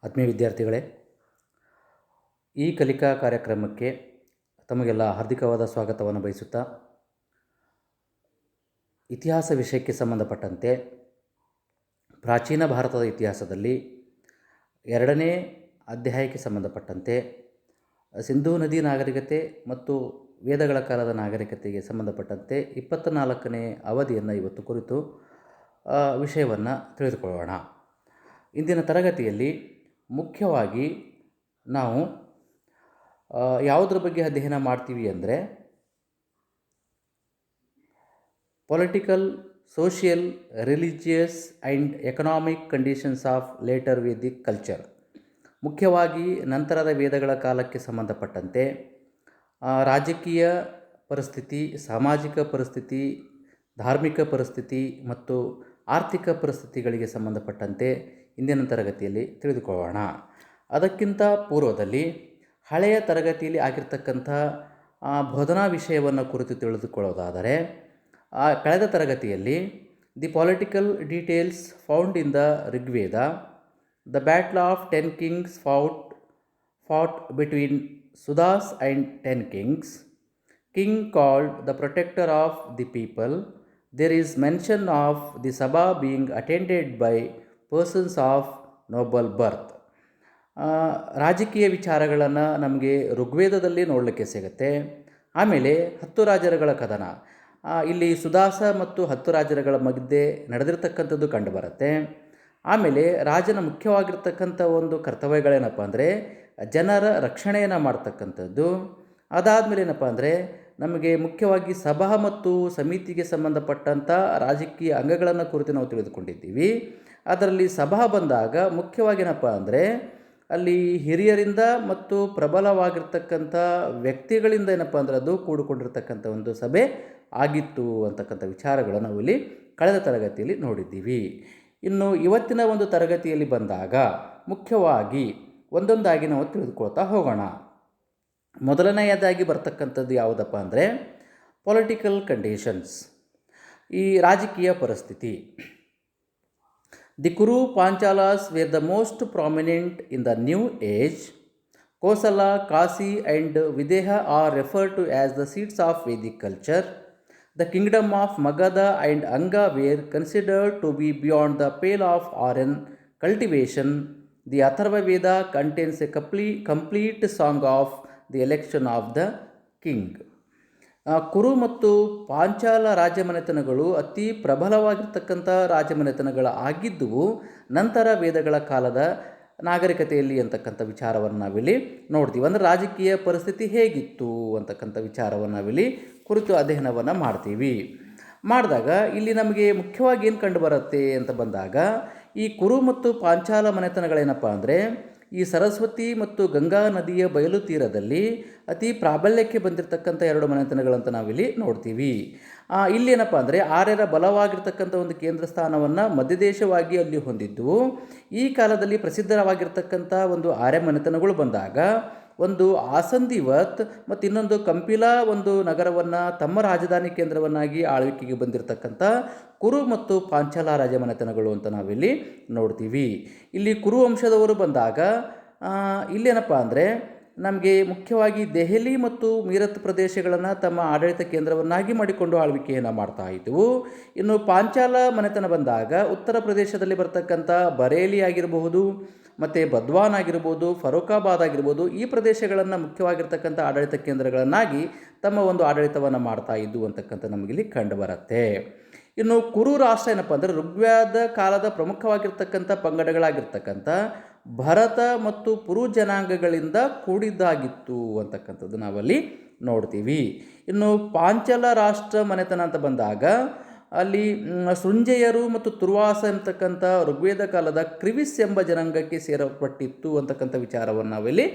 ಆತ್ಮೀಯ ವಿದ್ಯಾರ್ಥಿಗಳೇ, ಈ ಕಲಿಕಾ ಕಾರ್ಯಕ್ರಮಕ್ಕೆ ತಮಗೆಲ್ಲ ಹಾರ್ದಿಕವಾದ ಸ್ವಾಗತವನ್ನು ಬಯಸುತ್ತಾ, ಇತಿಹಾಸ ವಿಷಯಕ್ಕೆ ಸಂಬಂಧಪಟ್ಟಂತೆ ಪ್ರಾಚೀನ ಭಾರತದ ಇತಿಹಾಸದಲ್ಲಿ 2ನೇ ಅಧ್ಯಾಯಕ್ಕೆ ಸಂಬಂಧಪಟ್ಟಂತೆ ಸಿಂಧೂ ನದಿ ನಾಗರಿಕತೆ ಮತ್ತು ವೇದಗಳ ಕಾಲದ ನಾಗರಿಕತೆಗೆ ಸಂಬಂಧಪಟ್ಟಂತೆ 24ನೇ ಅವಧಿಯನ್ನು ಇವತ್ತು ಕುರಿತು ವಿಷಯವನ್ನು ತಿಳಿದುಕೊಳ್ಳೋಣ. ಇಂದಿನ ತರಗತಿಯಲ್ಲಿ ಮುಖ್ಯವಾಗಿ ನಾವು ಯಾವುದ್ರ ಬಗ್ಗೆ ಅಧ್ಯಯನ ಮಾಡ್ತೀವಿ ಅಂದರೆ political, social, religious and economic conditions of later Vedic culture. ಮುಖ್ಯವಾಗಿ ನಂತರದ ವೇದಗಳ ಕಾಲಕ್ಕೆ ಸಂಬಂಧಪಟ್ಟಂತೆ ರಾಜಕೀಯ ಪರಿಸ್ಥಿತಿ, ಸಾಮಾಜಿಕ ಪರಿಸ್ಥಿತಿ, ಧಾರ್ಮಿಕ ಪರಿಸ್ಥಿತಿ ಮತ್ತು ಆರ್ಥಿಕ ಪರಿಸ್ಥಿತಿಗಳಿಗೆ ಸಂಬಂಧಪಟ್ಟಂತೆ ಇಂದಿನ ತರಗತಿಯಲ್ಲಿ ತಿಳಿದುಕೊಳ್ಳೋಣ. ಅದಕ್ಕಿಂತ ಪೂರ್ವದಲ್ಲಿ ಹಳೆಯ ತರಗತಿಯಲ್ಲಿ ಆಗಿರ್ತಕ್ಕಂಥ ಬೋಧನಾ ವಿಷಯವನ್ನು ಕುರಿತು ತಿಳಿದುಕೊಳ್ಳೋದಾದರೆ, ಕಳೆದ ತರಗತಿಯಲ್ಲಿ the political details found in the Rigveda, the battle of 10 kings fought between Sudas and 10 kings, king called the protector of the people. There is mention of the Sabha being attended by persons of noble birth. ರಾಜಕೀಯ ವಿಚಾರಗಳನ್ನು ನಮಗೆ ಋಗ್ವೇದದಲ್ಲಿ ನೋಡಲಿಕ್ಕೆ ಸಿಗುತ್ತೆ. ಆಮೇಲೆ 10 ರಾಜರುಗಳ ಕದನ, ಇಲ್ಲಿ ಸುದಾಸ ಮತ್ತು 10 ರಾಜರುಗಳ ಮಧ್ಯೆ ನಡೆದಿರ್ತಕ್ಕಂಥದ್ದು ಕಂಡುಬರುತ್ತೆ. ಆಮೇಲೆ ರಾಜನ ಮುಖ್ಯವಾಗಿರ್ತಕ್ಕಂಥ ಒಂದು ಕರ್ತವ್ಯಗಳೇನಪ್ಪ ಅಂದರೆ ಜನರ ರಕ್ಷಣೆಯನ್ನು ಮಾಡ್ತಕ್ಕಂಥದ್ದು. ಅದಾದಮೇಲೆ ಏನಪ್ಪ ಅಂದರೆ ನಮಗೆ ಮುಖ್ಯವಾಗಿ ಸಭಾ ಮತ್ತು ಸಮಿತಿಗೆ ಸಂಬಂಧಪಟ್ಟಂಥ ರಾಜಕೀಯ ಅಂಗಗಳನ್ನು ಕುರಿತು ನಾವು ತಿಳಿದುಕೊಂಡಿದ್ದೀವಿ. ಅದರಲ್ಲಿ ಸಭಾ ಬಂದಾಗ ಮುಖ್ಯವಾಗಿ ಏನಪ್ಪ ಅಂದರೆ ಅಲ್ಲಿ ಹಿರಿಯರಿಂದ ಮತ್ತು ಪ್ರಬಲವಾಗಿರ್ತಕ್ಕಂಥ ವ್ಯಕ್ತಿಗಳಿಂದ ಏನಪ್ಪ ಅಂದರೆ ಅದು ಕೂಡಿಕೊಂಡಿರ್ತಕ್ಕಂಥ ಒಂದು ಸಭೆ ಆಗಿತ್ತು ಅಂತಕ್ಕಂಥ ವಿಚಾರಗಳನ್ನು ನಾವು ಇಲ್ಲಿ ಕಳೆದ ತರಗತಿಯಲ್ಲಿ ನೋಡಿದ್ದೀವಿ. ಇನ್ನು ಇವತ್ತಿನ ಒಂದು ತರಗತಿಯಲ್ಲಿ ಬಂದಾಗ ಮುಖ್ಯವಾಗಿ ಒಂದೊಂದಾಗಿ ನಾವು ತಿಳಿದುಕೊಳ್ತಾ ಹೋಗೋಣ. ಮೊದಲನೆಯದಾಗಿ ಬರ್ತಕ್ಕಂಥದ್ದು ಯಾವುದಪ್ಪ ಅಂದರೆ ಪೊಲಿಟಿಕಲ್ ಕಂಡೀಷನ್ಸ್, ಈ ರಾಜಕೀಯ ಪರಿಸ್ಥಿತಿ. The Kuru Panchalas were the most prominent in the new age. Kosala, Kashi and Videha are referred to as the seats of Vedic culture. The kingdom of Magadha and Anga were considered to be beyond the pale of Aryan cultivation. The Atharva Veda contains a complete song of the election of the king. ಕುರು ಮತ್ತು ಪಾಂಚಾಲ ರಾಜಮನೆತನಗಳು ಅತಿ ಪ್ರಬಲವಾಗಿರ್ತಕ್ಕಂಥ ರಾಜಮನೆತನಗಳು ಆಗಿದ್ದವು ನಂತರ ವೇದಗಳ ಕಾಲದ ನಾಗರಿಕತೆಯಲ್ಲಿ ಅಂತಕ್ಕಂಥ ವಿಚಾರವನ್ನು ನಾವಿಲ್ಲಿ ನೋಡ್ತೀವಿ. ಅಂದರೆ ರಾಜಕೀಯ ಪರಿಸ್ಥಿತಿ ಹೇಗಿತ್ತು ಅಂತಕ್ಕಂಥ ವಿಚಾರವನ್ನು ನಾವಿಲ್ಲಿ ಕುರಿತು ಅಧ್ಯಯನವನ್ನು ಮಾಡ್ತೀವಿ. ಮಾಡಿದಾಗ ಇಲ್ಲಿ ನಮಗೆ ಮುಖ್ಯವಾಗಿ ಏನು ಕಂಡು ಬರುತ್ತೆ ಅಂತ ಬಂದಾಗ ಈ ಕುರು ಮತ್ತು ಪಾಂಚಾಲ ಮನೆತನಗಳೇನಪ್ಪ ಅಂದರೆ ಈ ಸರಸ್ವತಿ ಮತ್ತು ಗಂಗಾ ನದಿಯ ಬಯಲು ತೀರದಲ್ಲಿ ಅತಿ ಪ್ರಾಬಲ್ಯಕ್ಕೆ ಬಂದಿರತಕ್ಕಂಥ 2 ಮನೆತನಗಳಂತ ನಾವಿಲ್ಲಿ ನೋಡ್ತೀವಿ. ಇಲ್ಲಿ ಏನಪ್ಪ ಅಂದರೆ ಆರ್ಯರ ಬಲವಾಗಿರ್ತಕ್ಕಂಥ ಒಂದು ಕೇಂದ್ರ ಸ್ಥಾನವನ್ನು ಮಧ್ಯದೇಶವಾಗಿ ಅಲ್ಲಿ ಹೊಂದಿದ್ದು. ಈ ಕಾಲದಲ್ಲಿ ಪ್ರಸಿದ್ಧವಾಗಿರ್ತಕ್ಕಂಥ ಒಂದು ಆರ್ಯ ಮನೆತನಗಳು ಬಂದಾಗ ಒಂದು ಆಸಂದಿವತ್ ಮತ್ತು ಇನ್ನೊಂದು ಕಂಪಿಲಾ ಒಂದು ನಗರವನ್ನು ತಮ್ಮ ರಾಜಧಾನಿ ಕೇಂದ್ರವನ್ನಾಗಿ ಆಳ್ವಿಕೆಗೆ ಬಂದಿರತಕ್ಕಂಥ ಕುರು ಮತ್ತು ಪಾಂಚಾಲ ರಾಜಮನೆತನಗಳು ಅಂತ ನಾವಿಲ್ಲಿ ನೋಡ್ತೀವಿ. ಇಲ್ಲಿ ಕುರು ವಂಶದವರು ಬಂದಾಗ ಇಲ್ಲೇನಪ್ಪ ಅಂದರೆ ನಮಗೆ ಮುಖ್ಯವಾಗಿ ದೆಹಲಿ ಮತ್ತು ಮೀರತ್ ಪ್ರದೇಶಗಳನ್ನು ತಮ್ಮ ಆಡಳಿತ ಕೇಂದ್ರವನ್ನಾಗಿ ಮಾಡಿಕೊಂಡು ಆಳ್ವಿಕೆಯನ್ನು ಮಾಡ್ತಾ ಇದ್ದವು. ಇನ್ನು ಪಾಂಚಾಲ ಮನೆತನ ಬಂದಾಗ ಉತ್ತರ ಪ್ರದೇಶದಲ್ಲಿ ಬರ್ತಕ್ಕಂಥ ಬರೇಲಿ ಆಗಿರಬಹುದು, ಮತ್ತು ಬದ್ವಾನ್ ಆಗಿರ್ಬೋದು, ಫರೂಖಾಬಾದ್ ಆಗಿರ್ಬೋದು, ಈ ಪ್ರದೇಶಗಳನ್ನು ಮುಖ್ಯವಾಗಿರ್ತಕ್ಕಂಥ ಆಡಳಿತ ಕೇಂದ್ರಗಳನ್ನಾಗಿ ತಮ್ಮ ಒಂದು ಆಡಳಿತವನ್ನು ಮಾಡ್ತಾ ಇದ್ದು ಅಂತಕ್ಕಂಥ ನಮಗಿಲ್ಲಿ ಕಂಡುಬರುತ್ತೆ. ಇನ್ನು ಕುರು ರಾಷ್ಟ್ರ ಏನಪ್ಪ ಅಂದರೆ ಋಗ್ವೇದ ಕಾಲದ ಪ್ರಮುಖವಾಗಿರ್ತಕ್ಕಂಥ ಪಂಗಡಗಳಾಗಿರ್ತಕ್ಕಂಥ ಭರತ ಮತ್ತು ಪುರು ಜನಾಂಗಗಳಿಂದ ಕೂಡಿದ್ದಾಗಿತ್ತು ಅಂತಕ್ಕಂಥದ್ದು ನಾವಲ್ಲಿ ನೋಡ್ತೀವಿ. ಇನ್ನು ಪಾಂಚಾಲ ರಾಷ್ಟ್ರ ಮನೆತನ ಅಂತ ಬಂದಾಗ ಅಲ್ಲಿ ಸೃಂಜೆಯರು ಮತ್ತು ತುರ್ವಾಸ ಅಂತಕ್ಕಂಥ ಋಗ್ವೇದ ಕಾಲದ ಕ್ರಿವಿಸ್ ಎಂಬ ಜನಾಂಗಕ್ಕೆ ಸೇರಲ್ಪಟ್ಟಿತ್ತು ಅಂತಕ್ಕಂಥ ವಿಚಾರವನ್ನು ನಾವಿಲ್ಲಿ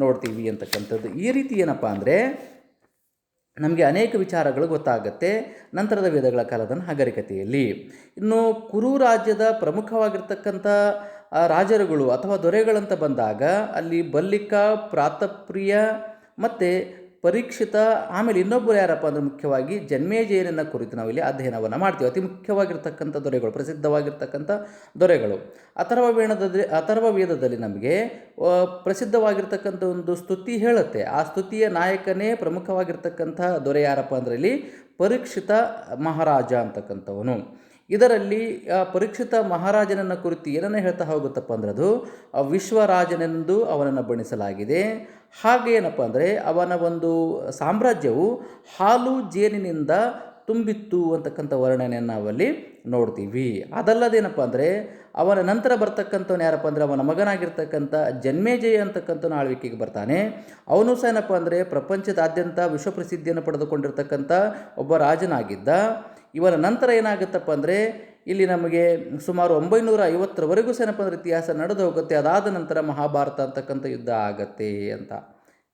ನೋಡ್ತೀವಿ ಅಂತಕ್ಕಂಥದ್ದು. ಈ ರೀತಿ ಏನಪ್ಪ ಅಂದರೆ ನಮಗೆ ಅನೇಕ ವಿಚಾರಗಳು ಗೊತ್ತಾಗುತ್ತೆ ನಂತರದ ವೇದಗಳ ಕಾಲದ ನಾಗರಿಕತೆಯಲ್ಲಿ. ಇನ್ನು ಕುರು ರಾಜ್ಯದ ಪ್ರಮುಖವಾಗಿರ್ತಕ್ಕಂಥ ರಾಜರುಗಳು ಅಥವಾ ದೊರೆಗಳಂತ ಬಂದಾಗ ಅಲ್ಲಿ ಬಲ್ಲಿಕ, ಪ್ರಾತಪ್ರಿಯ ಮತ್ತು ಪರೀಕ್ಷಿತ, ಆಮೇಲೆ ಇನ್ನೊಬ್ಬರು ಯಾರಪ್ಪ ಅಂದರೆ ಮುಖ್ಯವಾಗಿ ಜನ್ಮೇಜಯನನ್ನು ಕುರಿತು ನಾವಿಲ್ಲಿ ಅಧ್ಯಯನವನ್ನು ಮಾಡ್ತೀವಿ. ಅತಿ ಮುಖ್ಯವಾಗಿರ್ತಕ್ಕಂಥ ದೊರೆಗಳು, ಪ್ರಸಿದ್ಧವಾಗಿರ್ತಕ್ಕಂಥ ದೊರೆಗಳು. ಅಥರ್ವ ವೇದದಲ್ಲಿ ನಮಗೆ ಪ್ರಸಿದ್ಧವಾಗಿರ್ತಕ್ಕಂಥ ಒಂದು ಸ್ತುತಿ ಹೇಳುತ್ತೆ. ಆ ಸ್ತುತಿಯ ನಾಯಕನೇ ಪ್ರಮುಖವಾಗಿರ್ತಕ್ಕಂಥ ದೊರೆ ಯಾರಪ್ಪ ಅಂದರೆ ಇಲ್ಲಿ ಪರೀಕ್ಷಿತ ಮಹಾರಾಜ ಅಂತಕ್ಕಂಥವನು. ಇದರಲ್ಲಿ ಪರೀಕ್ಷಿತ ಮಹಾರಾಜನನ್ನು ಕುರಿತು ಏನನ್ನು ಹೇಳ್ತಾ ಹೋಗುತ್ತಪ್ಪ ಅಂದ್ರೆ ಅದು ವಿಶ್ವರಾಜನೆಂದು ಅವನನ್ನು ಬಣಿಸಲಾಗಿದೆ. ಹಾಗೆ ಏನಪ್ಪ ಅಂದರೆ ಅವನ ಒಂದು ಸಾಮ್ರಾಜ್ಯವು ಹಾಲು ಜೇನಿನಿಂದ ತುಂಬಿತ್ತು ಅಂತಕ್ಕಂಥ ವರ್ಣನೆಯನ್ನು ನಾವಲ್ಲಿ ನೋಡ್ತೀವಿ. ಅದಲ್ಲದೇನಪ್ಪ ಅಂದರೆ ಅವನ ನಂತರ ಬರ್ತಕ್ಕಂಥವನು ಯಾರಪ್ಪ ಅಂದರೆ ಅವನ ಮಗನಾಗಿರ್ತಕ್ಕಂಥ ಜನ್ಮೇಜಯ ಅಂತಕ್ಕಂಥವನು ಆಳ್ವಿಕೆಗೆ ಬರ್ತಾನೆ. ಅವನು ಸಹ ಏನಪ್ಪ ಅಂದರೆ ಪ್ರಪಂಚದಾದ್ಯಂತ ವಿಶ್ವಪ್ರಸಿದ್ಧಿಯನ್ನು ಪಡೆದುಕೊಂಡಿರ್ತಕ್ಕಂಥ ಒಬ್ಬ ರಾಜನಾಗಿದ್ದ. ಇವನ ನಂತರ ಏನಾಗುತ್ತಪ್ಪ ಅಂದರೆ ಇಲ್ಲಿ ನಮಗೆ ಸುಮಾರು 950ರವರೆಗೂ ಸಹ ಏನಪ್ಪ ಅಂದರೆ ಇತಿಹಾಸ ನಡೆದು ಹೋಗುತ್ತೆ. ಅದಾದ ನಂತರ ಮಹಾಭಾರತ ಅಂತಕ್ಕಂಥ ಯುದ್ಧ ಆಗತ್ತೆ ಅಂತ.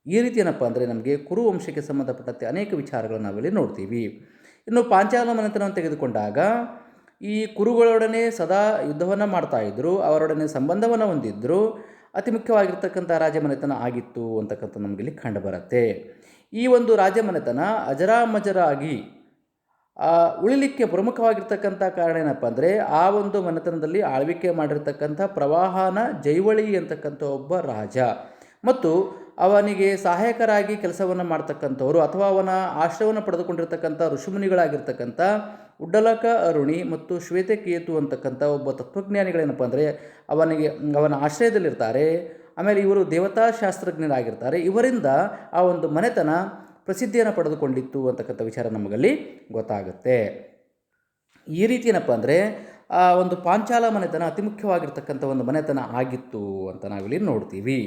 ಈ ರೀತಿ ಏನಪ್ಪ ಅಂದರೆ ನಮಗೆ ಕುರುವಂಶಕ್ಕೆ ಸಂಬಂಧಪಟ್ಟಂತೆ ಅನೇಕ ವಿಚಾರಗಳನ್ನು ನಾವಿಲ್ಲಿ ನೋಡ್ತೀವಿ. ಇನ್ನು ಪಾಂಚಾಲ ಮನೆತನವನ್ನು ತೆಗೆದುಕೊಂಡಾಗ ಈ ಕುರುಗಳೊಡನೆ ಸದಾ ಯುದ್ಧವನ್ನು ಮಾಡ್ತಾಯಿದ್ರು, ಅವರೊಡನೆ ಸಂಬಂಧವನ್ನು ಹೊಂದಿದ್ದರು. ಅತಿ ಮುಖ್ಯವಾಗಿರ್ತಕ್ಕಂಥ ರಾಜಮನೆತನ ಆಗಿತ್ತು ಅಂತಕ್ಕಂಥ ನಮಗಿಲ್ಲಿ ಕಂಡುಬರುತ್ತೆ. ಈ ಒಂದು ರಾಜಮನೆತನ ಅಜರಾಮಜರಾಗಿ ಉಳಿಲಿಕ್ಕೆ ಪ್ರಮುಖವಾಗಿರ್ತಕ್ಕಂಥ ಕಾರಣ ಏನಪ್ಪ ಅಂದರೆ ಆ ಒಂದು ಮನೆತನದಲ್ಲಿ ಆಳ್ವಿಕೆ ಮಾಡಿರ್ತಕ್ಕಂಥ ಪ್ರವಾಹನ ಜೈವಳಿ ಅಂತಕ್ಕಂಥ ಒಬ್ಬ ರಾಜ ಮತ್ತು ಅವನಿಗೆ ಸಹಾಯಕರಾಗಿ ಕೆಲಸವನ್ನು ಮಾಡ್ತಕ್ಕಂಥವ್ರು ಅಥವಾ ಅವನ ಆಶ್ರಯವನ್ನು ಪಡೆದುಕೊಂಡಿರ್ತಕ್ಕಂಥ ಋಷಿಮುನಿಗಳಾಗಿರ್ತಕ್ಕಂಥ ಉಡ್ಡಲಕ ಅರುಣಿ ಮತ್ತು ಶ್ವೇತಕೇತು ಅಂತಕ್ಕಂಥ ಒಬ್ಬ ತತ್ವಜ್ಞಾನಿಗಳೇನಪ್ಪ ಅಂದರೆ ಅವನ ಆಶ್ರಯದಲ್ಲಿರ್ತಾರೆ. ಆಮೇಲೆ ಇವರು ದೇವತಾಶಾಸ್ತ್ರಜ್ಞರಾಗಿರ್ತಾರೆ. ಇವರಿಂದ ಆ ಒಂದು ಮನೆತನ ಪ್ರಸಿದ್ಧಿಯನ್ನು ಪಡೆದುಕೊಂಡಿತ್ತು ಅಂತಕ್ಕಂಥ ವಿಚಾರ ನಮಗಲ್ಲಿ ಗೊತ್ತಾಗುತ್ತೆ. ಈ ರೀತಿ ಏನಪ್ಪ ಅಂದರೆ ಆ ಒಂದು ಪಾಂಚಾಲ ಮನೆತನ ಅತಿ ಮುಖ್ಯವಾಗಿರ್ತಕ್ಕಂಥ ಒಂದು ಮನೆತನ ಆಗಿತ್ತು ಅಂತ ನಾವಿಲ್ಲಿ ನೋಡ್ತೀವಿ.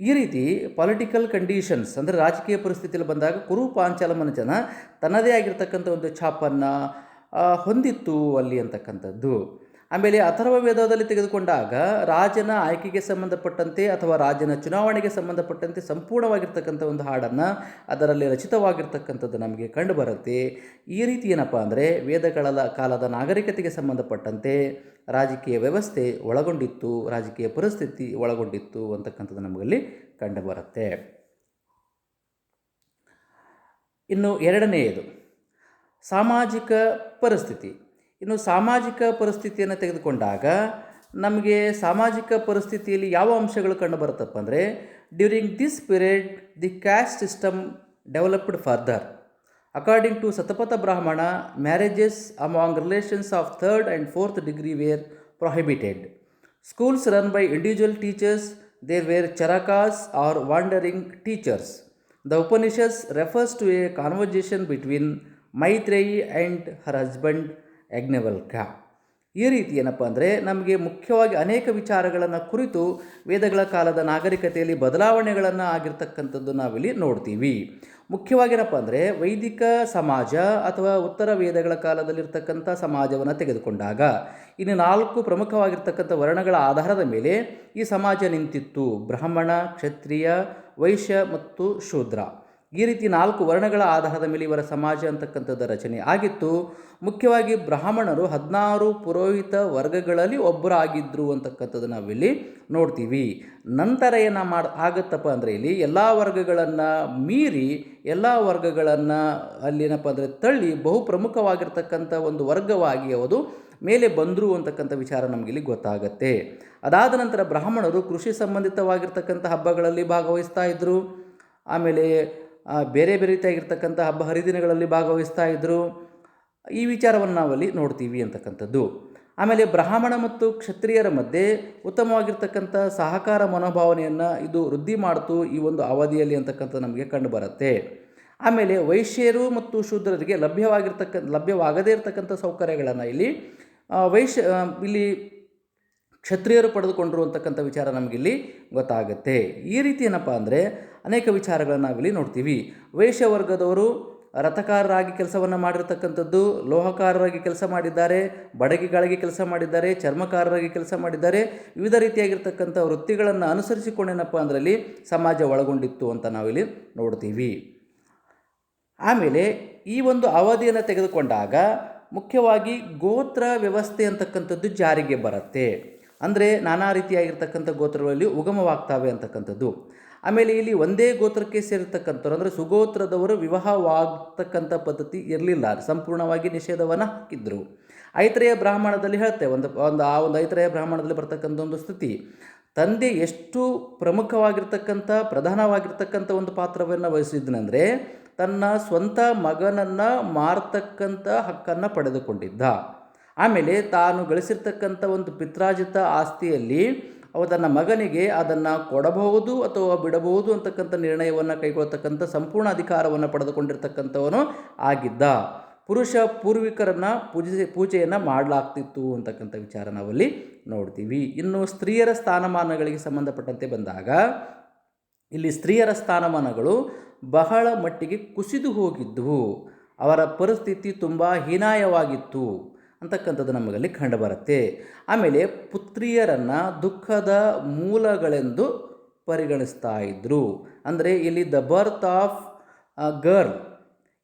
ಈ ರೀತಿ ಪೊಲಿಟಿಕಲ್ ಕಂಡೀಷನ್ಸ್ ಅಂದರೆ ರಾಜಕೀಯ ಪರಿಸ್ಥಿತಿಯಲ್ಲಿ ಬಂದಾಗ ಕುರು ಪಾಂಚಾಲ ಮನೆತನ ತನ್ನದೇ ಆಗಿರ್ತಕ್ಕಂಥ ಒಂದು ಛಾಪನ್ನು ಹೊಂದಿತ್ತು ಅಲ್ಲಿ ಅಂತಕ್ಕಂಥದ್ದು. ಆಮೇಲೆ ಅಥರ್ವ ವೇದದಲ್ಲಿ ತೆಗೆದುಕೊಂಡಾಗ ರಾಜನ ಆಯ್ಕೆಗೆ ಸಂಬಂಧಪಟ್ಟಂತೆ ಅಥವಾ ರಾಜನ ಚುನಾವಣೆಗೆ ಸಂಬಂಧಪಟ್ಟಂತೆ ಸಂಪೂರ್ಣವಾಗಿರ್ತಕ್ಕಂಥ ಒಂದು ಹಾಡನ್ನು ಅದರಲ್ಲಿ ರಚಿತವಾಗಿರ್ತಕ್ಕಂಥದ್ದು ನಮಗೆ ಕಂಡುಬರುತ್ತೆ. ಈ ರೀತಿ ಏನಪ್ಪ ಅಂದರೆ ವೇದಗಳ ಕಾಲದ ನಾಗರಿಕತೆಗೆ ಸಂಬಂಧಪಟ್ಟಂತೆ ರಾಜಕೀಯ ವ್ಯವಸ್ಥೆ ಒಳಗೊಂಡಿತ್ತು, ರಾಜಕೀಯ ಪರಿಸ್ಥಿತಿ ಒಳಗೊಂಡಿತ್ತು ಅಂತಕ್ಕಂಥದ್ದು ನಮಗಲ್ಲಿ ಕಂಡುಬರುತ್ತೆ. ಇನ್ನು ಎರಡನೆಯದು ಸಾಮಾಜಿಕ ಪರಿಸ್ಥಿತಿ. ಇನ್ನು ಸಾಮಾಜಿಕ ಪರಿಸ್ಥಿತಿಯನ್ನು ತೆಗೆದುಕೊಂಡಾಗ ನಮಗೆ ಸಾಮಾಜಿಕ ಪರಿಸ್ಥಿತಿಯಲ್ಲಿ ಯಾವ ಅಂಶಗಳು ಕಂಡುಬರುತ್ತಪ್ಪ ಅಂದರೆ during this period the caste system developed further. According to Shatapatha Brahmana, marriages among relations of third and fourth degree were prohibited. Schools run by individual teachers, there were Charakas are wandering teachers. The Upanishads refers to a conversation between Maitreyi and her husband Yajnavalkya. ಈ ರೀತಿ ಏನಪ್ಪ ಅಂದರೆ ನಮಗೆ ಮುಖ್ಯವಾಗಿ ಅನೇಕ ವಿಚಾರಗಳನ್ನು ಕುರಿತು ವೇದಗಳ ಕಾಲದ ನಾಗರಿಕತೆಯಲ್ಲಿ ಬದಲಾವಣೆಗಳನ್ನು ಆಗಿರ್ತಕ್ಕಂಥದ್ದು ನಾವಿಲ್ಲಿ ನೋಡ್ತೀವಿ. ಮುಖ್ಯವಾಗಿ ಏನಪ್ಪ ಅಂದರೆ ವೈದಿಕ ಸಮಾಜ ಅಥವಾ ಉತ್ತರ ವೇದಗಳ ಕಾಲದಲ್ಲಿರ್ತಕ್ಕಂಥ ಸಮಾಜವನ್ನು ತೆಗೆದುಕೊಂಡಾಗ ಇನ್ನು 4 ಪ್ರಮುಖವಾಗಿರ್ತಕ್ಕಂಥ ವರ್ಣಗಳ ಆಧಾರದ ಮೇಲೆ ಈ ಸಮಾಜ ನಿಂತಿತ್ತು. ಬ್ರಾಹ್ಮಣ, ಕ್ಷತ್ರಿಯ, ವೈಶ್ಯ ಮತ್ತು ಶೂದ್ರ. ಈ ರೀತಿ 4 ವರ್ಣಗಳ ಆಧಾರದ ಮೇಲೆ ಇವರ ಸಮಾಜ ಅಂತಕ್ಕಂಥದ್ದು ರಚನೆ ಆಗಿತ್ತು. ಮುಖ್ಯವಾಗಿ ಬ್ರಾಹ್ಮಣರು 16 ಪುರೋಹಿತ ವರ್ಗಗಳಲ್ಲಿ ಒಬ್ಬರಾಗಿದ್ದರು ಅಂತಕ್ಕಂಥದ್ದು ನಾವಿಲ್ಲಿ ನೋಡ್ತೀವಿ. ನಂತರ ಆಗುತ್ತಪ್ಪ ಅಂದರೆ ಇಲ್ಲಿ ಎಲ್ಲ ವರ್ಗಗಳನ್ನು ಮೀರಿ ಎಲ್ಲ ವರ್ಗಗಳನ್ನು ಅಲ್ಲೇನಪ್ಪ ಅಂದರೆ ತಳ್ಳಿ ಬಹು ಪ್ರಮುಖವಾಗಿರ್ತಕ್ಕಂಥ ಒಂದು ವರ್ಗವಾಗಿ ಅದು ಮೇಲೆ ಬಂದರು ಅಂತಕ್ಕಂಥ ವಿಚಾರ ನಮಗಿಲ್ಲಿ ಗೊತ್ತಾಗತ್ತೆ. ಅದಾದ ನಂತರ ಬ್ರಾಹ್ಮಣರು ಕೃಷಿ ಸಂಬಂಧಿತವಾಗಿರ್ತಕ್ಕಂಥ ಹಬ್ಬಗಳಲ್ಲಿ ಭಾಗವಹಿಸ್ತಾ ಇದ್ದರು. ಆಮೇಲೆ ಬೇರೆ ಬೇರೆ ರೀತಿಯಾಗಿರ್ತಕ್ಕಂಥ ಹಬ್ಬ ಹರಿದಿನಗಳಲ್ಲಿ ಭಾಗವಹಿಸ್ತಾ ಇದ್ದರು. ಈ ವಿಚಾರವನ್ನು ನಾವಲ್ಲಿ ನೋಡ್ತೀವಿ ಅಂತಕ್ಕಂಥದ್ದು. ಆಮೇಲೆ ಬ್ರಾಹ್ಮಣ ಮತ್ತು ಕ್ಷತ್ರಿಯರ ಮಧ್ಯೆ ಉತ್ತಮವಾಗಿರ್ತಕ್ಕಂಥ ಸಹಕಾರ ಮನೋಭಾವನೆಯನ್ನು ಇದು ವೃದ್ಧಿ ಮಾಡ್ತು ಈ ಒಂದು ಅವಧಿಯಲ್ಲಿ ಅಂತಕ್ಕಂಥದ್ದು ನಮಗೆ ಕಂಡುಬರುತ್ತೆ. ಆಮೇಲೆ ವೈಶ್ಯರು ಮತ್ತು ಶೂದ್ರರಿಗೆ ಲಭ್ಯವಾಗದೇ ಇರತಕ್ಕಂಥ ಸೌಕರ್ಯಗಳನ್ನು ಇಲ್ಲಿ ಕ್ಷತ್ರಿಯರು ಪಡೆದುಕೊಂಡರು ಅಂತಕ್ಕಂಥ ವಿಚಾರ ನಮಗಿಲ್ಲಿ ಗೊತ್ತಾಗುತ್ತೆ. ಈ ರೀತಿ ಏನಪ್ಪ ಅಂದರೆ ಅನೇಕ ವಿಚಾರಗಳನ್ನು ನಾವಿಲ್ಲಿ ನೋಡ್ತೀವಿ. ವೈಶ್ಯ ವರ್ಗದವರು ರಥಕಾರರಾಗಿ ಕೆಲಸವನ್ನು ಮಾಡಿರ್ತಕ್ಕಂಥದ್ದು, ಲೋಹಕಾರರಾಗಿ ಕೆಲಸ ಮಾಡಿದ್ದಾರೆ, ಬಡಗಿಗಳಿಗೆ ಕೆಲಸ ಮಾಡಿದ್ದಾರೆ, ಚರ್ಮಕಾರರಾಗಿ ಕೆಲಸ ಮಾಡಿದ್ದಾರೆ. ವಿವಿಧ ರೀತಿಯಾಗಿರ್ತಕ್ಕಂಥ ವೃತ್ತಿಗಳನ್ನು ಅನುಸರಿಸಿಕೊಂಡೇನಪ್ಪ ಅಂದ್ರಲ್ಲಿ ಸಮಾಜ ಒಳಗೊಂಡಿತ್ತು ಅಂತ ನಾವಿಲ್ಲಿ ನೋಡ್ತೀವಿ. ಆಮೇಲೆ ಈ ಒಂದು ಅವಧಿಯನ್ನು ತೆಗೆದುಕೊಂಡಾಗ ಮುಖ್ಯವಾಗಿ ಗೋತ್ರ ವ್ಯವಸ್ಥೆ ಅಂತಕ್ಕಂಥದ್ದು ಜಾರಿಗೆ ಬರುತ್ತೆ. ಅಂದರೆ ನಾನಾ ರೀತಿಯಾಗಿರ್ತಕ್ಕಂಥ ಗೋತ್ರಗಳಲ್ಲಿ ಉಗಮವಾಗ್ತವೆ ಅಂತಕ್ಕಂಥದ್ದು. ಆಮೇಲೆ ಇಲ್ಲಿ ಒಂದೇ ಗೋತ್ರಕ್ಕೆ ಸೇರಿರ್ತಕ್ಕಂಥವ್ರು ಅಂದರೆ ಸುಗೋತ್ರದವರು ವಿವಾಹವಾಗ್ತಕ್ಕಂಥ ಪದ್ಧತಿ ಇರಲಿಲ್ಲ, ಸಂಪೂರ್ಣವಾಗಿ ನಿಷೇಧವನ್ನು ಹಾಕಿದ್ರು. ಐತರೇಯ ಬ್ರಾಹ್ಮಣದಲ್ಲಿ ಹೇಳ್ತೇವೆ ಒಂದು ಐತರೇಯ ಬ್ರಾಹ್ಮಣದಲ್ಲಿ ಬರ್ತಕ್ಕಂಥ ಒಂದು ಸ್ಥಿತಿ, ತಂದೆ ಎಷ್ಟು ಪ್ರಮುಖವಾಗಿರ್ತಕ್ಕಂಥ ಪ್ರಧಾನವಾಗಿರ್ತಕ್ಕಂಥ ಒಂದು ಪಾತ್ರವನ್ನು ವಹಿಸಿದ್ದನೆಂದರೆ ತನ್ನ ಸ್ವಂತ ಮಗನನ್ನು ಮಾರ್ತಕ್ಕಂಥ ಹಕ್ಕನ್ನು ಪಡೆದುಕೊಂಡಿದ್ದ. ಆಮೇಲೆ ತಾನು ಗಳಿಸಿರ್ತಕ್ಕಂಥ ಒಂದು ಪಿತ್ರಾರ್ಜಿತ ಆಸ್ತಿಯಲ್ಲಿ ತನ್ನ ಮಗನಿಗೆ ಅದನ್ನು ಕೊಡಬಹುದು ಅಥವಾ ಬಿಡಬಹುದು ಅಂತಕ್ಕಂಥ ನಿರ್ಣಯವನ್ನು ಕೈಗೊಳ್ಳತಕ್ಕಂಥ ಸಂಪೂರ್ಣ ಅಧಿಕಾರವನ್ನು ಪಡೆದುಕೊಂಡಿರ್ತಕ್ಕಂಥವನು ಆಗಿದ್ದ. ಪುರುಷ ಪೂರ್ವಿಕರನ್ನು ಪೂಜೆಯನ್ನು ಮಾಡಲಾಗ್ತಿತ್ತು ಅಂತಕ್ಕಂಥ ವಿಚಾರ ನಾವಲ್ಲಿ ನೋಡ್ತೀವಿ. ಇನ್ನು ಸ್ತ್ರೀಯರ ಸ್ಥಾನಮಾನಗಳಿಗೆ ಸಂಬಂಧಪಟ್ಟಂತೆ ಬಂದಾಗ ಇಲ್ಲಿ ಸ್ತ್ರೀಯರ ಸ್ಥಾನಮಾನಗಳು ಬಹಳ ಮಟ್ಟಿಗೆ ಕುಸಿದು ಹೋಗಿದ್ದವು, ಅವರ ಪರಿಸ್ಥಿತಿ ತುಂಬ ಹೀನಾಯವಾಗಿತ್ತು ಅಂತಕ್ಕಂಥದ್ದು ನಮಗಲ್ಲಿ ಕಂಡುಬರುತ್ತೆ. ಆಮೇಲೆ ಪುತ್ರಿಯರನ್ನು ದುಃಖದ ಮೂಲಗಳೆಂದು ಪರಿಗಣಿಸ್ತಾ ಇದ್ದರು. ಅಂದರೆ ಇಲ್ಲಿ ದ ಬರ್ತ್ ಆಫ್ ಗರ್ಲ್,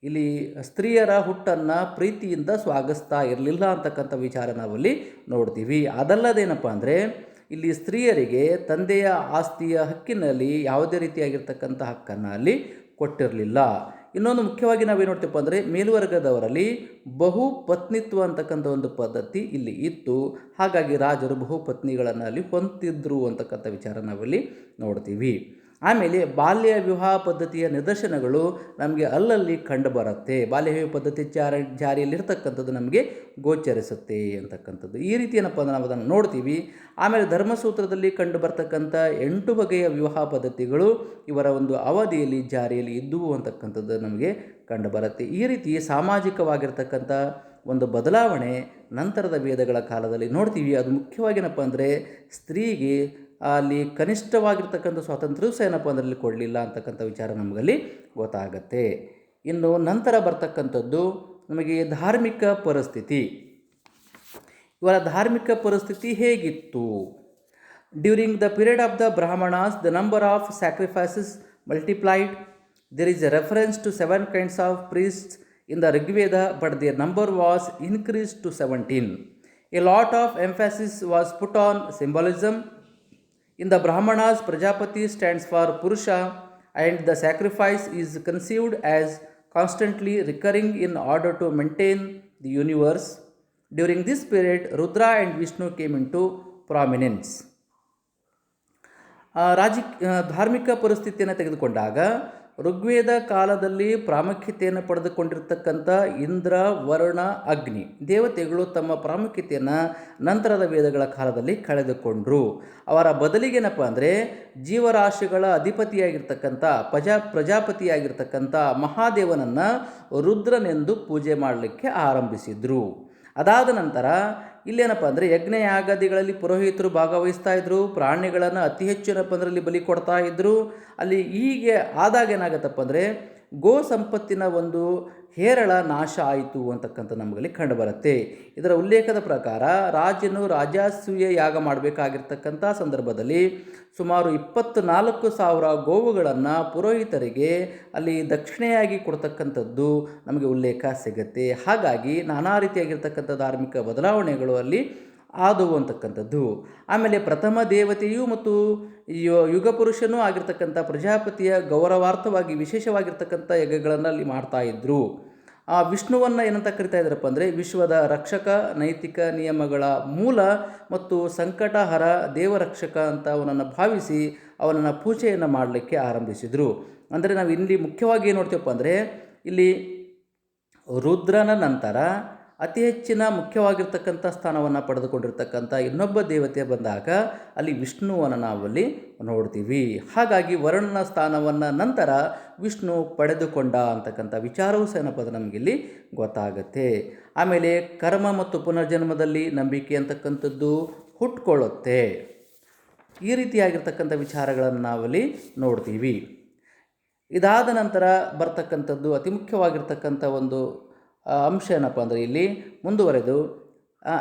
ಇಲ್ಲಿ ಸ್ತ್ರೀಯರ ಹುಟ್ಟನ್ನು ಪ್ರೀತಿಯಿಂದ ಸ್ವಾಗತಿಸ್ತಾ ಇರಲಿಲ್ಲ ಅಂತಕ್ಕಂಥ ವಿಚಾರ ನಾವಲ್ಲಿ ನೋಡ್ತೀವಿ. ಅದಲ್ಲದೇನಪ್ಪ ಅಂದರೆ ಇಲ್ಲಿ ಸ್ತ್ರೀಯರಿಗೆ ತಂದೆಯ ಆಸ್ತಿಯ ಹಕ್ಕಿನಲ್ಲಿ ಯಾವುದೇ ರೀತಿಯಾಗಿರ್ತಕ್ಕಂಥ ಹಕ್ಕನ್ನು ಅಲ್ಲಿ ಕೊಟ್ಟಿರಲಿಲ್ಲ. ಇನ್ನೊಂದು ಮುಖ್ಯವಾಗಿ ನಾವೇನು ನೋಡ್ತೀವಪ್ಪ ಅಂದರೆ ಮೇಲ್ವರ್ಗದವರಲ್ಲಿ ಬಹುಪತ್ನಿತ್ವ ಅಂತಕ್ಕಂಥ ಒಂದು ಪದ್ಧತಿ ಇಲ್ಲಿ ಇತ್ತು. ಹಾಗಾಗಿ ರಾಜರು ಬಹುಪತ್ನಿಗಳನ್ನು ಅಲ್ಲಿ ಹೊಂದಿದ್ರು ಅಂತಕ್ಕಂಥ ವಿಚಾರ ನಾವಲ್ಲಿ ನೋಡ್ತೀವಿ. ಆಮೇಲೆ ಬಾಲ್ಯ ವಿವಾಹ ಪದ್ಧತಿಯ ನಿದರ್ಶನಗಳು ನಮಗೆ ಅಲ್ಲಲ್ಲಿ ಕಂಡುಬರುತ್ತೆ. ಬಾಲ್ಯ ವಿವಾಹ ಪದ್ಧತಿ ಜಾರಿಯಲ್ಲಿರ್ತಕ್ಕಂಥದ್ದು ನಮಗೆ ಗೋಚರಿಸುತ್ತೆ ಅಂತಕ್ಕಂಥದ್ದು. ಈ ರೀತಿ ಏನಪ್ಪ ಅಂದರೆ ನಾವು ಅದನ್ನು ನೋಡ್ತೀವಿ. ಆಮೇಲೆ ಧರ್ಮಸೂತ್ರದಲ್ಲಿ ಕಂಡು ಬರ್ತಕ್ಕಂಥ 8 ಬಗೆಯ ವಿವಾಹ ಪದ್ಧತಿಗಳು ಇವರ ಒಂದು ಅವಧಿಯಲ್ಲಿ ಜಾರಿಯಲ್ಲಿ ಇದ್ದುವು ಅಂತಕ್ಕಂಥದ್ದು ನಮಗೆ ಕಂಡುಬರುತ್ತೆ. ಈ ರೀತಿ ಸಾಮಾಜಿಕವಾಗಿರ್ತಕ್ಕಂಥ ಒಂದು ಬದಲಾವಣೆ ನಂತರದ ವೇದಗಳ ಕಾಲದಲ್ಲಿ ನೋಡ್ತೀವಿ. ಅದು ಮುಖ್ಯವಾಗಿ ಏನಪ್ಪ ಅಂದರೆ ಸ್ತ್ರೀಗೆ ಅಲ್ಲಿ ಕನಿಷ್ಠವಾಗಿರ್ತಕ್ಕಂಥ ಸ್ವಾತಂತ್ರ್ಯವೂ ಸಹ ಏನಪ್ಪ ಅದರಲ್ಲಿ ಕೊಡಲಿಲ್ಲ ಅಂತಕ್ಕಂಥ ವಿಚಾರ ನಮಗಲ್ಲಿ ಗೊತ್ತಾಗತ್ತೆ. ಇನ್ನು ನಂತರ ಬರ್ತಕ್ಕಂಥದ್ದು ನಮಗೆ ಧಾರ್ಮಿಕ ಪರಿಸ್ಥಿತಿ. ಇವರ ಧಾರ್ಮಿಕ ಪರಿಸ್ಥಿತಿ ಹೇಗಿತ್ತು? During the period of the Brahmanas the number of sacrifices multiplied. There is a reference to 7 kinds of priests in the Rigveda, but their number was increased to 17. A lot of emphasis was put on symbolism. In the Brahmanas, Prajapati stands for Purusha, and the sacrifice is conceived as constantly recurring in order to maintain the universe. During this period, Rudra and Vishnu came into prominence. ಧಾರ್ಮಿಕ ಪರಿಸ್ಥಿತಿಯನ್ನು ತೆಗೆದುಕೊಂಡಾಗ ಋಗ್ವೇದ ಕಾಲದಲ್ಲಿ ಪ್ರಾಮುಖ್ಯತೆಯನ್ನು ಪಡೆದುಕೊಂಡಿರ್ತಕ್ಕಂಥ ಇಂದ್ರ, ವರುಣ, ಅಗ್ನಿ ದೇವತೆಗಳು ತಮ್ಮ ಪ್ರಾಮುಖ್ಯತೆಯನ್ನು ನಂತರದ ವೇದಗಳ ಕಾಲದಲ್ಲಿ ಕಳೆದುಕೊಂಡರು. ಅವರ ಬದಲಿಗೇನಪ್ಪ ಅಂದರೆ ಜೀವರಾಶಿಗಳ ಅಧಿಪತಿಯಾಗಿರ್ತಕ್ಕಂಥ ಪ್ರಜಾಪತಿಯಾಗಿರ್ತಕ್ಕಂಥ ಮಹಾದೇವನನ್ನು ರುದ್ರನೆಂದು ಪೂಜೆ ಮಾಡಲಿಕ್ಕೆ ಆರಂಭಿಸಿದರು. ಅದಾದ ನಂತರ ಇಲ್ಲೇನಪ್ಪ ಅಂದರೆ ಯಜ್ಞಯಾಗಾದಿಗಳಲ್ಲಿ ಪುರೋಹಿತರು ಭಾಗವಹಿಸ್ತಾ ಇದ್ದರು, ಪ್ರಾಣಿಗಳನ್ನು ಅತಿ ಹೆಚ್ಚು ಏನಪ್ಪ ಅದರಲ್ಲಿ ಬಲಿ ಕೊಡ್ತಾ ಇದ್ದರು. ಅಲ್ಲಿ ಹೀಗೆ ಆದಾಗ ಏನಾಗತ್ತಪ್ಪ ಅಂದರೆ ಗೋ ಸಂಪತ್ತಿನ ಒಂದು ಹೇರಳ ನಾಶ ಆಯಿತು ಅಂತಕ್ಕಂಥ ನಮಗಲ್ಲಿ ಕಂಡುಬರುತ್ತೆ. ಇದರ ಉಲ್ಲೇಖದ ಪ್ರಕಾರ ರಾಜನು ರಾಜಸೂಯ ಯಾಗ ಮಾಡಬೇಕಾಗಿರ್ತಕ್ಕಂಥ ಸಂದರ್ಭದಲ್ಲಿ ಸುಮಾರು 24,000 ಗೋವುಗಳನ್ನು ಪುರೋಹಿತರಿಗೆ ಅಲ್ಲಿ ದಕ್ಷಿಣೆಯಾಗಿ ಕೊಡ್ತಕ್ಕಂಥದ್ದು ನಮಗೆ ಉಲ್ಲೇಖ ಸಿಗುತ್ತೆ. ಹಾಗಾಗಿ ನಾನಾ ರೀತಿಯಾಗಿರ್ತಕ್ಕಂಥ ಧಾರ್ಮಿಕ ಬದಲಾವಣೆಗಳು ಅಲ್ಲಿ ಆದವು ಅಂತಕ್ಕಂಥದ್ದು. ಆಮೇಲೆ ಪ್ರಥಮ ದೇವತೆಯು ಮತ್ತು ಯುಗಪುರುಷನೂ ಆಗಿರ್ತಕ್ಕಂಥ ಪ್ರಜಾಪತಿಯ ಗೌರವಾರ್ಥವಾಗಿ ವಿಶೇಷವಾಗಿರ್ತಕ್ಕಂಥ ಯಜ್ಞಗಳನ್ನು ಅಲ್ಲಿ ಮಾಡ್ತಾಯಿದ್ರು. ಆ ವಿಷ್ಣುವನ್ನು ಏನಂತ ಕರಿತಾ ಇದ್ದಾರಪ್ಪ ಅಂದರೆ ವಿಶ್ವದ ರಕ್ಷಕ, ನೈತಿಕ ನಿಯಮಗಳ ಮೂಲ ಮತ್ತು ಸಂಕಟಹರ ದೇವರಕ್ಷಕ ಅಂತ ಅವನನ್ನು ಭಾವಿಸಿ ಅವನನ್ನು ಪೂಜೆಯನ್ನು ಮಾಡಲಿಕ್ಕೆ ಆರಂಭಿಸಿದರು. ಅಂದರೆ ನಾವು ಇಲ್ಲಿ ಮುಖ್ಯವಾಗಿ ಏನು ನೋಡ್ತೀವಪ್ಪ ಅಂದರೆ ಇಲ್ಲಿ ರುದ್ರನ ನಂತರ ಅತಿ ಹೆಚ್ಚಿನ ಮುಖ್ಯವಾಗಿರ್ತಕ್ಕಂಥ ಸ್ಥಾನವನ್ನು ಪಡೆದುಕೊಂಡಿರ್ತಕ್ಕಂಥ ಇನ್ನೊಬ್ಬ ದೇವತೆ ಬಂದಾಗ ಅಲ್ಲಿ ವಿಷ್ಣುವನ್ನು ನಾವಲ್ಲಿ ನೋಡ್ತೀವಿ. ಹಾಗಾಗಿ ವರುಣನ ಸ್ಥಾನವನ್ನು ನಂತರ ವಿಷ್ಣು ಪಡೆದುಕೊಂಡ ಅಂತಕ್ಕಂಥ ವಿಚಾರವೂ ಸಹ ಏನಪ್ಪ ನಮಗಿಲ್ಲಿ ಗೊತ್ತಾಗುತ್ತೆ. ಆಮೇಲೆ ಕರ್ಮ ಮತ್ತು ಪುನರ್ಜನ್ಮದಲ್ಲಿ ನಂಬಿಕೆ ಅಂತಕ್ಕಂಥದ್ದು ಹುಟ್ಕೊಳ್ಳುತ್ತೆ. ಈ ರೀತಿಯಾಗಿರ್ತಕ್ಕಂಥ ವಿಚಾರಗಳನ್ನು ನಾವಲ್ಲಿ ನೋಡ್ತೀವಿ. ಇದಾದ ನಂತರ ಬರ್ತಕ್ಕಂಥದ್ದು ಅತಿ ಮುಖ್ಯವಾಗಿರ್ತಕ್ಕಂಥ ಒಂದು ಅಂಶ ಏನಪ್ಪ ಅಂದರೆ ಇಲ್ಲಿ ಮುಂದುವರೆದು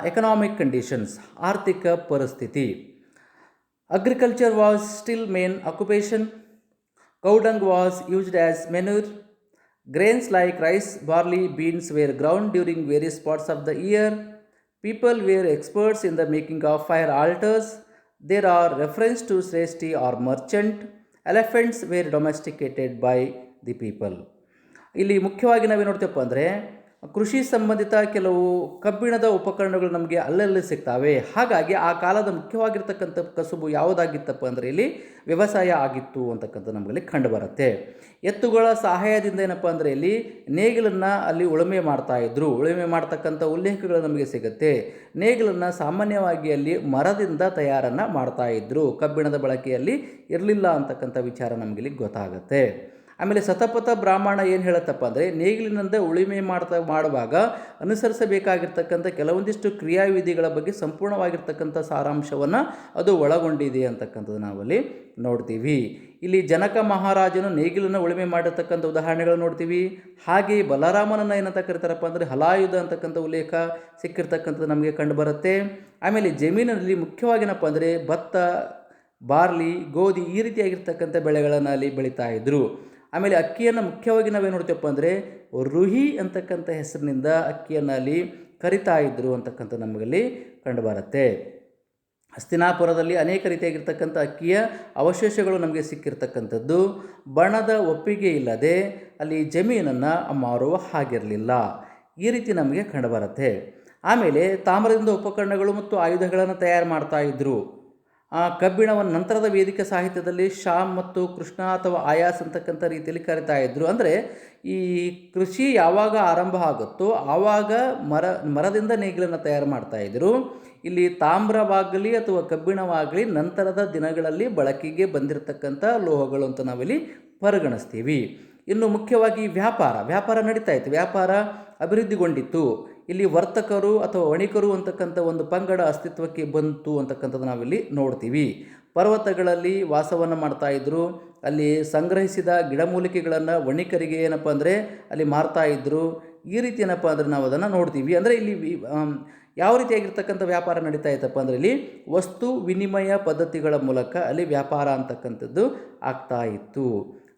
ಎಕನಾಮಿಕ್ ಕಂಡೀಷನ್ಸ್, ಆರ್ಥಿಕ ಪರಿಸ್ಥಿತಿ. Agriculture was still main occupation. Cow dung was used as manure. Grains like rice, barley, beans were ground during various parts of the year. People were experts in the making of fire altars. There are reference to Sreshti or merchant elephants were domesticated by the people. ಇಲ್ಲಿ ಮುಖ್ಯವಾಗಿ ನಾವೇನು ನೋಡ್ತೀವಪ್ಪ ಅಂದರೆ ಕೃಷಿ ಸಂಬಂಧಿತ ಕೆಲವು ಕಬ್ಬಿಣದ ಉಪಕರಣಗಳು ನಮಗೆ ಅಲ್ಲಲ್ಲಿ ಸಿಗ್ತವೆ. ಹಾಗಾಗಿ ಆ ಕಾಲದ ಮುಖ್ಯವಾಗಿರ್ತಕ್ಕಂಥ ಕಸುಬು ಯಾವುದಾಗಿತ್ತಪ್ಪ ಅಂದರೆ ಇಲ್ಲಿ ವ್ಯವಸಾಯ ಆಗಿತ್ತು ಅಂತಕ್ಕಂಥ ನಮಗಲ್ಲಿ ಕಂಡುಬರುತ್ತೆ. ಎತ್ತುಗಳ ಸಹಾಯದಿಂದ ಏನಪ್ಪ ಅಂದರೆ ಇಲ್ಲಿ ನೇಗಿಲನ್ನು ಅಲ್ಲಿ ಉಳುಮೆ ಮಾಡ್ತಾಯಿದ್ರು. ಉಳುಮೆ ಮಾಡ್ತಕ್ಕಂಥ ಉಲ್ಲೇಖಗಳು ನಮಗೆ ಸಿಗುತ್ತೆ. ನೇಗಿಲನ್ನು ಸಾಮಾನ್ಯವಾಗಿ ಅಲ್ಲಿ ಮರದಿಂದ ತಯಾರನ್ನು ಮಾಡ್ತಾಯಿದ್ರು. ಕಬ್ಬಿಣದ ಬಳಕೆಯಲ್ಲಿ ಇರಲಿಲ್ಲ ಅಂತಕ್ಕಂಥ ವಿಚಾರ ನಮಗಿಲ್ಲಿ ಗೊತ್ತಾಗುತ್ತೆ. ಆಮೇಲೆ ಶತಪಥ ಬ್ರಾಹ್ಮಣ ಏನು ಹೇಳುತ್ತಪ್ಪ ಅಂದರೆ ನೇಗಿಲಿನಿಂದ ಉಳುಮೆ ಮಾಡುವಾಗ ಅನುಸರಿಸಬೇಕಾಗಿರ್ತಕ್ಕಂಥ ಕೆಲವೊಂದಿಷ್ಟು ಕ್ರಿಯಾವಿಧಿಗಳ ಬಗ್ಗೆ ಸಂಪೂರ್ಣವಾಗಿರ್ತಕ್ಕಂಥ ಸಾರಾಂಶವನ್ನು ಅದು ಒಳಗೊಂಡಿದೆ ಅಂತಕ್ಕಂಥದ್ದು ನಾವಲ್ಲಿ ನೋಡ್ತೀವಿ. ಇಲ್ಲಿ ಜನಕ ಮಹಾರಾಜನು ನೇಗಿಲನ್ನು ಉಳುಮೆ ಮಾಡಿರ್ತಕ್ಕಂಥ ಉದಾಹರಣೆಗಳು ನೋಡ್ತೀವಿ. ಹಾಗೆ ಬಲರಾಮನನ್ನು ಏನಂತ ಕರೀತಾರಪ್ಪ ಅಂದರೆ ಹಲಾಯುಧ ಅಂತಕ್ಕಂಥ ಉಲ್ಲೇಖ ಸಿಕ್ಕಿರ್ತಕ್ಕಂಥದ್ದು ನಮಗೆ ಕಂಡುಬರುತ್ತೆ. ಆಮೇಲೆ ಜಮೀನಿನಲ್ಲಿ ಮುಖ್ಯವಾಗಿನಪ್ಪ ಅಂದರೆ ಭತ್ತ, ಬಾರ್ಲಿ, ಗೋಧಿ ಈ ರೀತಿಯಾಗಿರ್ತಕ್ಕಂಥ ಬೆಳೆಗಳನ್ನು ಅಲ್ಲಿ ಬೆಳೀತಾ ಇದ್ದರು. ಆಮೇಲೆ ಅಕ್ಕಿಯನ್ನು ಮುಖ್ಯವಾಗಿ ನಾವೇನು ನೋಡ್ತೀವಪ್ಪ ಅಂದರೆ ರುಹಿ ಅಂತಕ್ಕಂಥ ಹೆಸರಿನಿಂದ ಅಕ್ಕಿಯನ್ನು ಅಲ್ಲಿ ಕರಿತಾ ಇದ್ದರು ಅಂತಕ್ಕಂಥ ನಮಗಲ್ಲಿ ಕಂಡುಬರುತ್ತೆ. ಹಸ್ತಿನಾಪುರದಲ್ಲಿ ಅನೇಕ ರೀತಿಯಾಗಿರ್ತಕ್ಕಂಥ ಅಕ್ಕಿಯ ಅವಶೇಷಗಳು ನಮಗೆ ಸಿಕ್ಕಿರ್ತಕ್ಕಂಥದ್ದು. ಬಣದ ಒಪ್ಪಿಗೆ ಇಲ್ಲದೆ ಅಲ್ಲಿ ಜಮೀನನ್ನು ಮಾರುವ ಹಾಗಿರಲಿಲ್ಲ. ಈ ರೀತಿ ನಮಗೆ ಕಂಡುಬರುತ್ತೆ. ಆಮೇಲೆ ತಾಮ್ರದಿಂದ ಉಪಕರಣಗಳು ಮತ್ತು ಆಯುಧಗಳನ್ನು ತಯಾರು ಮಾಡ್ತಾ ಇದ್ದರು. ಕಬ್ಬಿಣವನ್ನು ನಂತರದ ವೇದಿಕೆ ಸಾಹಿತ್ಯದಲ್ಲಿ ಶ್ಯಾಮ್ ಮತ್ತು ಕೃಷ್ಣ ಅಥವಾ ಆಯಾಸ್ ಅಂತಕ್ಕಂಥ ರೀತಿಯಲ್ಲಿ ಕರಿತಾ ಇದ್ದರು. ಅಂದರೆ ಈ ಕೃಷಿ ಯಾವಾಗ ಆರಂಭ ಆಗುತ್ತೋ ಆವಾಗ ಮರದಿಂದ ನೇಗಿಲನ್ನು ತಯಾರು ಮಾಡ್ತಾಯಿದ್ರು. ಇಲ್ಲಿ ತಾಮ್ರವಾಗಲಿ ಅಥವಾ ಕಬ್ಬಿಣವಾಗಲಿ ನಂತರದ ದಿನಗಳಲ್ಲಿ ಬಳಕೆಗೆ ಬಂದಿರತಕ್ಕಂಥ ಲೋಹಗಳು ಅಂತ ನಾವಿಲ್ಲಿ ಪರಿಗಣಿಸ್ತೀವಿ. ಇನ್ನು ಮುಖ್ಯವಾಗಿ ವ್ಯಾಪಾರ ನಡೀತಾ ಇತ್ತು. ವ್ಯಾಪಾರ ಅಭಿವೃದ್ಧಿಗೊಂಡಿತ್ತು. ಇಲ್ಲಿ ವರ್ತಕರು ಅಥವಾ ವಣಿಕರು ಅಂತಕ್ಕಂಥ ಒಂದು ಪಂಗಡ ಅಸ್ತಿತ್ವಕ್ಕೆ ಬಂತು ಅಂತಕ್ಕಂಥದ್ದು ನಾವಿಲ್ಲಿ ನೋಡ್ತೀವಿ. ಪರ್ವತಗಳಲ್ಲಿ ವಾಸವನ್ನು ಮಾಡ್ತಾಯಿದ್ರು. ಅಲ್ಲಿ ಸಂಗ್ರಹಿಸಿದ ಗಿಡಮೂಲಿಕೆಗಳನ್ನು ವಣಿಕರಿಗೆ ಏನಪ್ಪ ಅಂದರೆ ಅಲ್ಲಿ ಮಾರ್ತಾಯಿದ್ರು. ಈ ರೀತಿ ಏನಪ್ಪ ಅಂದರೆ ನಾವು ಅದನ್ನು ನೋಡ್ತೀವಿ. ಅಂದರೆ ಇಲ್ಲಿ ಯಾವ ರೀತಿಯಾಗಿರ್ತಕ್ಕಂಥ ವ್ಯಾಪಾರ ನಡೀತಾ ಇತ್ತಪ್ಪ ಅಂದರೆ ಇಲ್ಲಿ ವಸ್ತು ವಿನಿಮಯ ಪದ್ಧತಿಗಳ ಮೂಲಕ ಅಲ್ಲಿ ವ್ಯಾಪಾರ ಅಂತಕ್ಕಂಥದ್ದು ಆಗ್ತಾ ಇತ್ತು.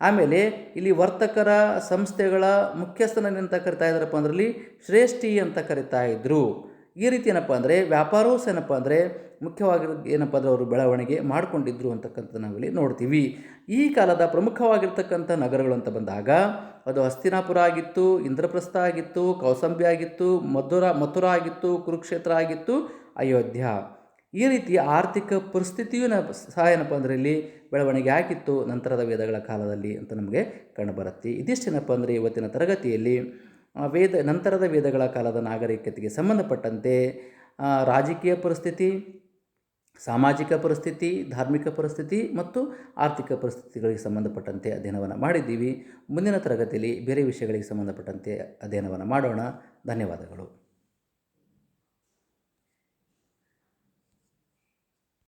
ಆಮೇಲೆ ಇಲ್ಲಿ ವರ್ತಕರ ಸಂಸ್ಥೆಗಳ ಮುಖ್ಯಸ್ಥನಂತ ಕರಿತಾ ಇದ್ದಾರಪ್ಪ ಅಂದ್ರೆ ಇಲ್ಲಿ ಶ್ರೇಷ್ಠಿ ಅಂತ ಕರಿತಾ ಇದ್ದರು. ಈ ರೀತಿ ಏನಪ್ಪ ಅಂದರೆ ವ್ಯಾಪಾರವೂ ಏನಪ್ಪ ಅಂದರೆ ಮುಖ್ಯವಾಗಿ ಏನಪ್ಪ ಅಂದರೆ ಅವರು ಬೆಳವಣಿಗೆ ಮಾಡಿಕೊಂಡಿದ್ರು ಅಂತಕ್ಕಂಥದ್ದು ನಾವಿಲ್ಲಿ ನೋಡ್ತೀವಿ. ಈ ಕಾಲದ ಪ್ರಮುಖವಾಗಿರ್ತಕ್ಕಂಥ ನಗರಗಳು ಅಂತ ಬಂದಾಗ ಅದು ಹಸ್ತಿನಾಪುರ ಆಗಿತ್ತು, ಇಂದ್ರಪ್ರಸ್ಥ ಆಗಿತ್ತು, ಕೌಸಂಬಿ ಆಗಿತ್ತು, ಮಥುರಾ ಆಗಿತ್ತು, ಕುರುಕ್ಷೇತ್ರ ಆಗಿತ್ತು, ಅಯೋಧ್ಯ. ಈ ರೀತಿ ಆರ್ಥಿಕ ಪರಿಸ್ಥಿತಿಯೂ ಸಹ ಏನಪ್ಪ ಅಂದರೆ ಇಲ್ಲಿ ಬೆಳವಣಿಗೆ ಆಗಿತ್ತು ನಂತರದ ವೇದಗಳ ಕಾಲದಲ್ಲಿ ಅಂತ ನಮಗೆ ಕಂಡುಬರುತ್ತೆ. ಇದಿಷ್ಟೇನಪ್ಪ ಅಂದರೆ ಇವತ್ತಿನ ತರಗತಿಯಲ್ಲಿ ನಂತರದ ವೇದಗಳ ಕಾಲದ ನಾಗರಿಕತೆಗೆ ಸಂಬಂಧಪಟ್ಟಂತೆ ರಾಜಕೀಯ ಪರಿಸ್ಥಿತಿ, ಸಾಮಾಜಿಕ ಪರಿಸ್ಥಿತಿ, ಧಾರ್ಮಿಕ ಪರಿಸ್ಥಿತಿ ಮತ್ತು ಆರ್ಥಿಕ ಪರಿಸ್ಥಿತಿಗಳಿಗೆ ಸಂಬಂಧಪಟ್ಟಂತೆ ಅಧ್ಯಯನವನ್ನು ಮಾಡಿದ್ದೀವಿ. ಮುಂದಿನ ತರಗತಿಯಲ್ಲಿ ಬೇರೆ ವಿಷಯಗಳಿಗೆ ಸಂಬಂಧಪಟ್ಟಂತೆ ಅಧ್ಯಯನವನ್ನು ಮಾಡೋಣ. ಧನ್ಯವಾದಗಳು.